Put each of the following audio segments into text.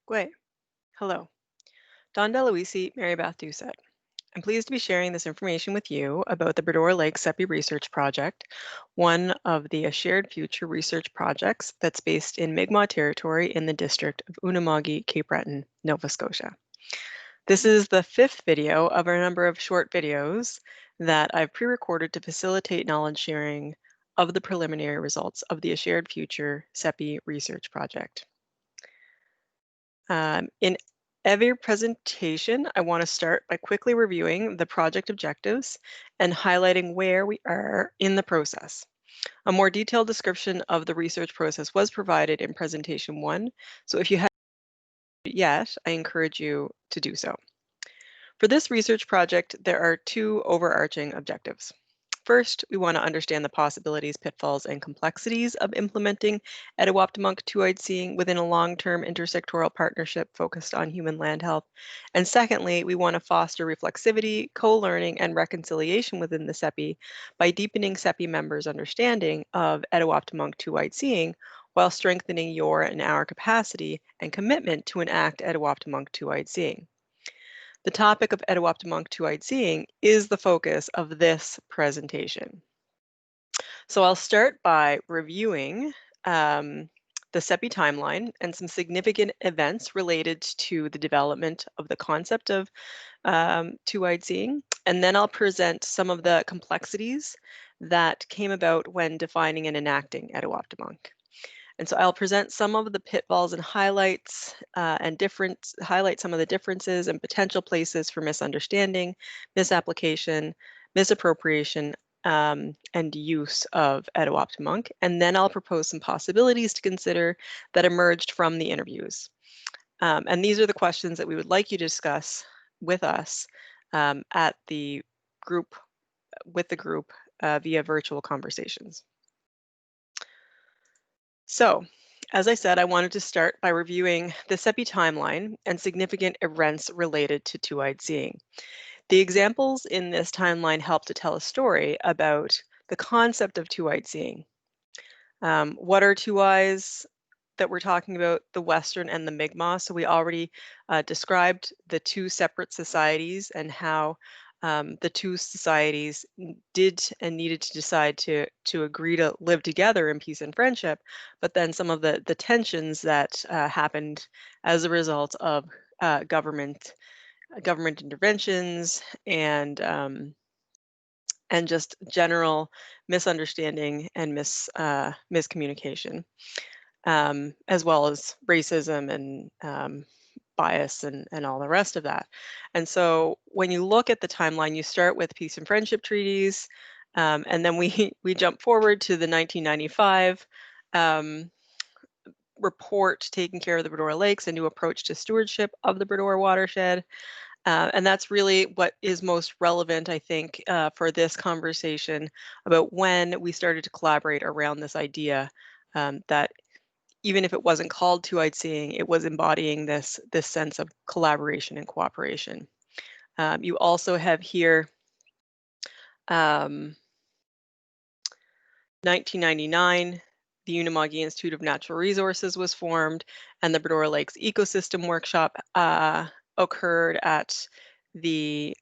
Great. Hello. Don DeLuisi, Mary Beth Doucette. I'm pleased to be sharing this information with you about the Bredor Lake CEPI Research Project, one of the Shared Future research projects that's based in Mi'kmaq territory in the district of Unama'ki, Cape Breton, Nova Scotia. This is the fifth video of a number of short videos that I've pre-recorded to facilitate knowledge sharing of the preliminary results of the Shared Future CEPI Research Project. In every presentation, I want to start by quickly reviewing the project objectives and highlighting where we are in the process. A more detailed description of the research process was provided in presentation 1, so if you haven't yet, I encourage you to do so. For this research project, there are two overarching objectives. First, we want to understand the possibilities, pitfalls, and complexities of implementing Etuaptmumk two-eyed seeing within a long-term intersectoral partnership focused on human land health. And secondly, we want to foster reflexivity, co-learning, and reconciliation within the CEPI by deepening CEPI members' understanding of Etuaptmumk two-eyed seeing while strengthening your and our capacity and commitment to enact Etuaptmumk two-eyed seeing. The topic of Etuaptmumk two-eyed seeing is the focus of this presentation. So I'll start by reviewing the CEPI timeline and some significant events related to the development of the concept of two-eyed seeing. And then I'll present some of the complexities that came about when defining and enacting Etuaptmumk. And so I'll present some of the pitfalls and highlights highlight some of the differences and potential places for misunderstanding, misapplication, misappropriation, and use of Etuaptmumk. And then I'll propose some possibilities to consider that emerged from the interviews. And these are the questions that we would like you to discuss with us at the group, with the group via virtual conversations. So, as I said, I wanted to start by reviewing the CEPI timeline and significant events related to two-eyed seeing. The examples in this timeline help to tell a story about the concept of two-eyed seeing. What are two eyes that we're talking about? The Western and the Mi'kmaq. So we already described the two separate societies and how the two societies did and needed to decide to agree to live together in peace and friendship, but then some of the tensions that happened as a result of government interventions and just general misunderstanding and miscommunication, as well as racism and bias and all the rest of that. And so when you look at the timeline, you start with peace and friendship treaties, and then we jump forward to the 1995 report taking care of the Bredor Lakes, a new approach to stewardship of the Bredor watershed. And that's really what is most relevant, I think, for this conversation about when we started to collaborate around this idea that even if it wasn't called two-eyed seeing, it was embodying this sense of collaboration and cooperation. You also have here 1999, the Unama'ki Institute of Natural Resources was formed, and the Bredor Lakes Ecosystem Workshop occurred at the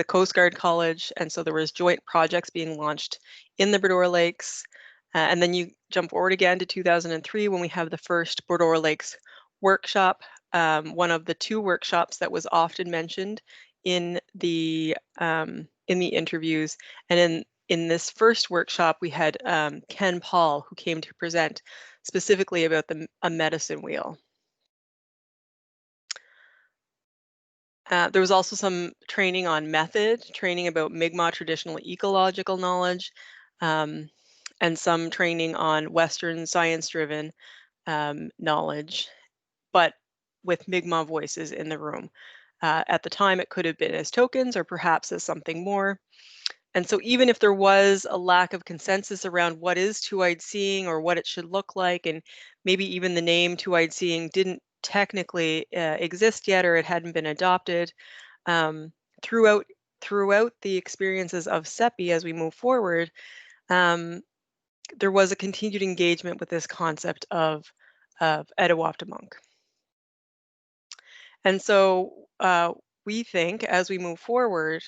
Coast Guard College, and so there was joint projects being launched in the Bredor Lakes. And then you jump forward again to 2003 when we have the first Bredor Lakes workshop, one of the two workshops that was often mentioned in the interviews. And in this first workshop, we had Ken Paul, who came to present specifically about a medicine wheel. There was also some training on method, training about Mi'kmaq traditional ecological knowledge, and some training on Western science-driven knowledge, but with Mi'kmaq voices in the room. At the time, it could have been as tokens or perhaps as something more. And so even if there was a lack of consensus around what is two-eyed seeing or what it should look like, and maybe even the name two-eyed seeing didn't technically exist yet or it hadn't been adopted, throughout the experiences of CEPI as we move forward, there was a continued engagement with this concept of Etuaptmumk. And so we think as we move forward,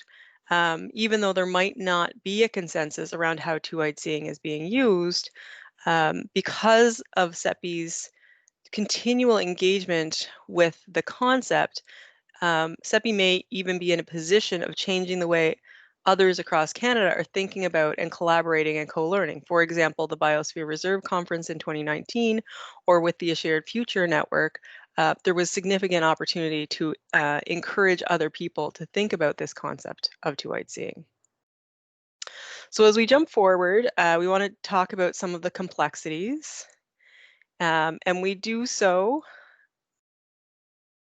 even though there might not be a consensus around how two-eyed seeing is being used, because of CEPI's continual engagement with the concept, CEPI may even be in a position of changing the way others across Canada are thinking about and collaborating and co-learning. For example, the Biosphere Reserve Conference in 2019, or with the A Shared Future Network, there was significant opportunity to encourage other people to think about this concept of two-eyed seeing. So as we jump forward, we want to talk about some of the complexities, and we do so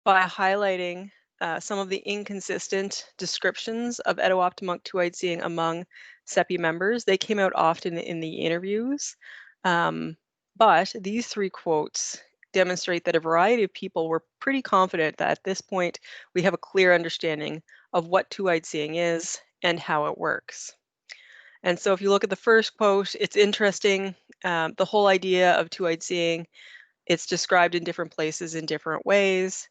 by highlighting some of the inconsistent descriptions of Etuaptmumk two-eyed seeing among CEPI members. They came out often in the interviews, but these three quotes demonstrate that a variety of people were pretty confident that at this point we have a clear understanding of what two-eyed seeing is and how it works. And so if you look at the first quote, it's interesting. The whole idea of two-eyed seeing, it's described in different places in different ways.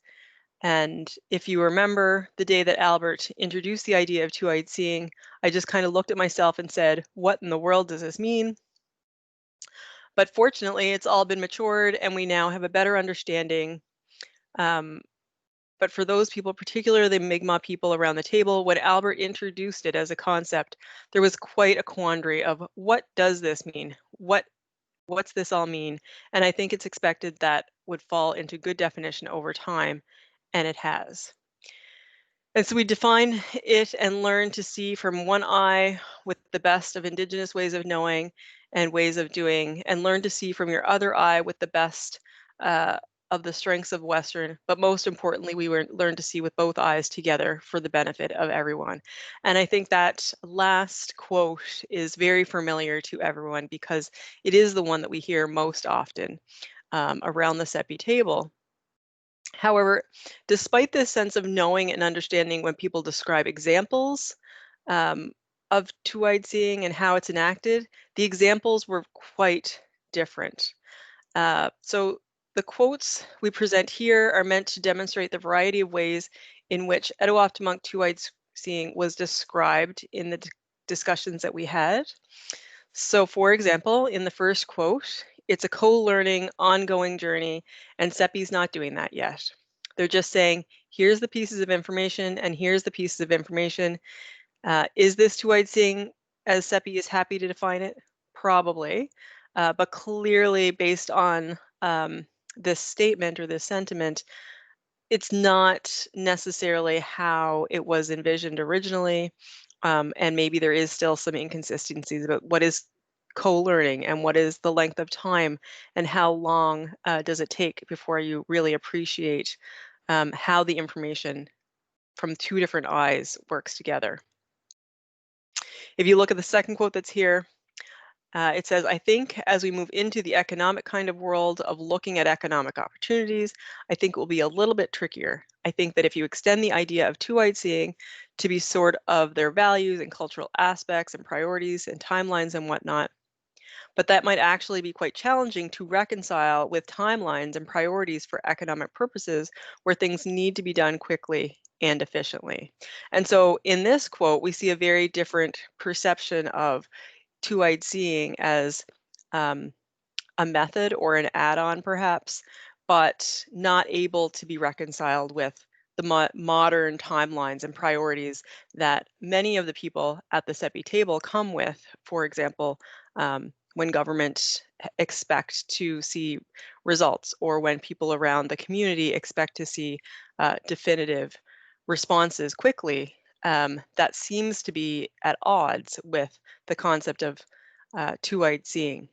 And if you remember the day that Albert introduced the idea of two-eyed seeing, I just kind of looked at myself and said, what in the world does this mean? But fortunately, it's all been matured and we now have a better understanding. But for those people, particularly the Mi'kmaq people around the table, when Albert introduced it as a concept, there was quite a quandary of what does this mean? What's this all mean? And I think it's expected that would fall into good definition over time, and it has. And so we define it and learn to see from one eye with the best of Indigenous ways of knowing and ways of doing, and learn to see from your other eye with the best of the strengths of Western. But most importantly, we learn to see with both eyes together for the benefit of everyone. And I think that last quote is very familiar to everyone because it is the one that we hear most often around the CEPI table. However, despite this sense of knowing and understanding when people describe examples of two-eyed seeing and how it's enacted, the examples were quite different. So the quotes we present here are meant to demonstrate the variety of ways in which Etuaptmumk two-eyed seeing was described in the discussions that we had. So for example, in the first quote, it's a co-learning ongoing journey, and CEPI's not doing that yet. They're just saying, here's the pieces of information, and here's the pieces of information. Is this two-eyed seeing as CEPI is happy to define it? Probably, but clearly based on this statement or this sentiment, it's not necessarily how it was envisioned originally. And maybe there is still some inconsistencies about what is co-learning and what is the length of time and how long does it take before you really appreciate how the information from two different eyes works together. If you look at the second quote that's here, it says, I think as we move into the economic kind of world of looking at economic opportunities, I think it will be a little bit trickier. I think that if you extend the idea of two-eyed seeing to be sort of their values and cultural aspects and priorities and timelines and whatnot, but that might actually be quite challenging to reconcile with timelines and priorities for economic purposes where things need to be done quickly and efficiently. And so in this quote, we see a very different perception of two-eyed seeing as a method or an add-on perhaps, but not able to be reconciled with the modern timelines and priorities that many of the people at the CEPI table come with. For example, when government expect to see results, or when people around the community expect to see definitive responses quickly, that seems to be at odds with the concept of two-eyed seeing.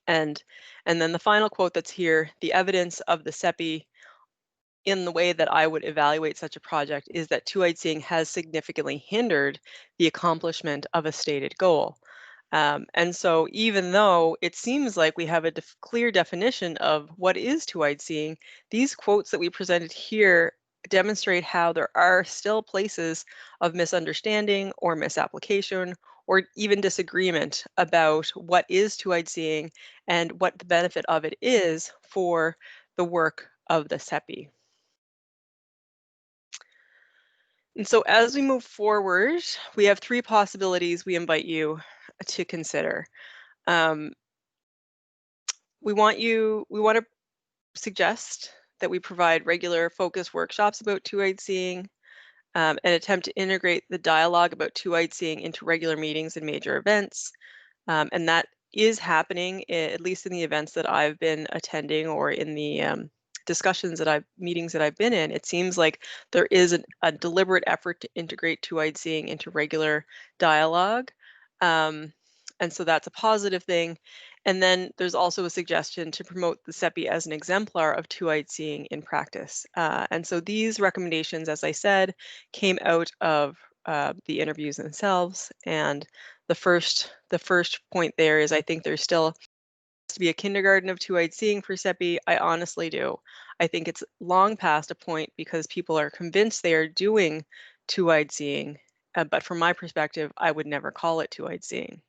And then the final quote that's here, the evidence of the CEPI in the way that I would evaluate such a project is that two-eyed seeing has significantly hindered the accomplishment of a stated goal. And so even though it seems like we have a clear definition of what is two-eyed seeing, these quotes that we presented here demonstrate how there are still places of misunderstanding or misapplication or even disagreement about what is two-eyed seeing and what the benefit of it is for the work of the CEPI. And so as we move forward, we have 3 possibilities we invite you to consider. Um, we want to suggest that we provide regular focused workshops about two-eyed seeing, and attempt to integrate the dialogue about two-eyed seeing into regular meetings and major events. And that is happening, at least in the events that I've been attending or in the meetings that I've been in. It seems like there is a deliberate effort to integrate two-eyed seeing into regular dialogue. Um, and so that's a positive thing. And then there's also a suggestion to promote the CEPI as an exemplar of two-eyed seeing in practice. And so these recommendations, as I said, came out of the interviews themselves. And the first point there is I think there's still to be a kindergarten of two-eyed seeing for CEPI. I honestly do. I think it's long past a point because people are convinced they are doing two-eyed seeing, but from my perspective, I would never call it two-eyed seeing.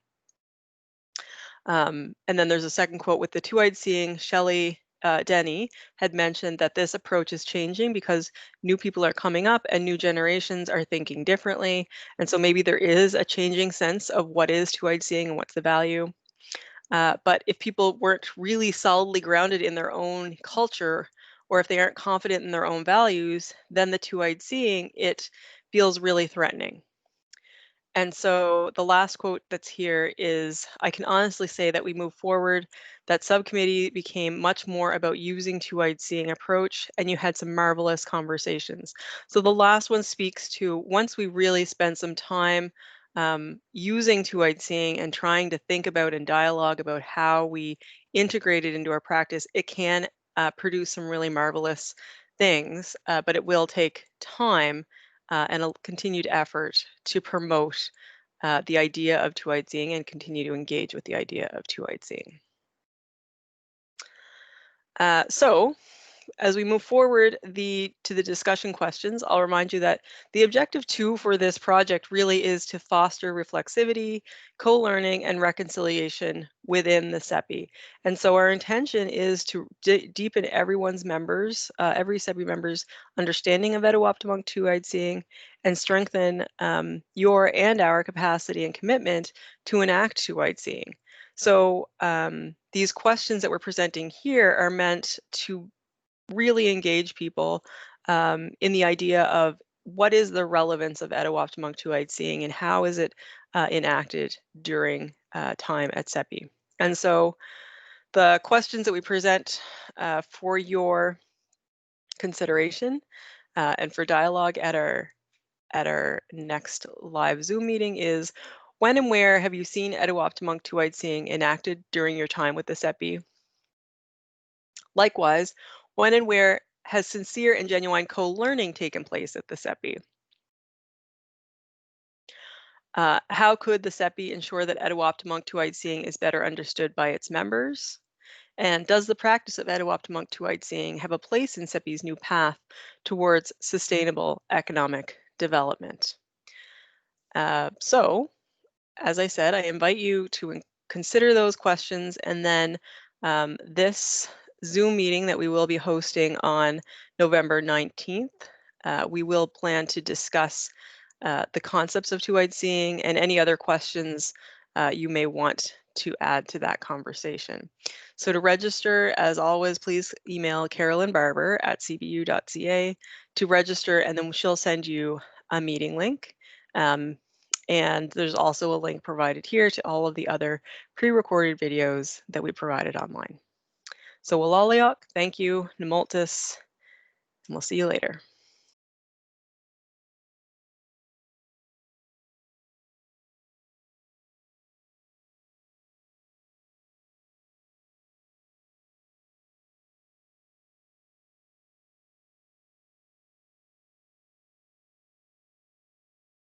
And then there's a second quote with the two-eyed seeing. Shelley Denny had mentioned that this approach is changing because new people are coming up and new generations are thinking differently. And so maybe there is a changing sense of what is two-eyed seeing and what's the value. But if people weren't really solidly grounded in their own culture, or if they aren't confident in their own values, then the two-eyed seeing, it feels really threatening. And so the last quote that's here is, I can honestly say that we move forward, that subcommittee became much more about using two-eyed seeing approach, and you had some marvelous conversations. So the last one speaks to once we really spend some time using two-eyed seeing and trying to think about and dialogue about how we integrate it into our practice, it can produce some really marvelous things, but it will take time and a continued effort to promote the idea of two-eyed seeing and continue to engage with the idea of two-eyed seeing. So as we move forward to the discussion questions, I'll remind you that the objective 2 for this project really is to foster reflexivity, co-learning, and reconciliation within the CEPI. And so our intention is to deepen every CEPI member's understanding of Etuaptmumk two-eyed seeing and strengthen your and our capacity and commitment to enact two-eyed seeing. So these questions that we're presenting here are meant to really engage people in the idea of what is the relevance of Etuaptmumk two-eyed seeing and how is it enacted during time at CEPI. And so the questions that we present for your consideration and for dialogue at our next live Zoom meeting is, when and where have you seen Etuaptmumk two-eyed seeing enacted during your time with the CEPI? Likewise, when and where has sincere and genuine co-learning taken place at the CEPI? How could the CEPI ensure that Etuaptmumk two-eyed seeing is better understood by its members? And does the practice of Etuaptmumk two-eyed seeing have a place in CEPI's new path towards sustainable economic development? So, as I said, I invite you to consider those questions, and then this Zoom meeting that we will be hosting on November 19th, we will plan to discuss the concepts of two-eyed seeing and any other questions you may want to add to that conversation. So to register, as always, please email Carolyn Barber at cbu.ca to register, and then she'll send you a meeting link. And there's also a link provided here to all of the other pre-recorded videos that we provided online. So Walaliok, thank you, Nemultis, and we'll see you later.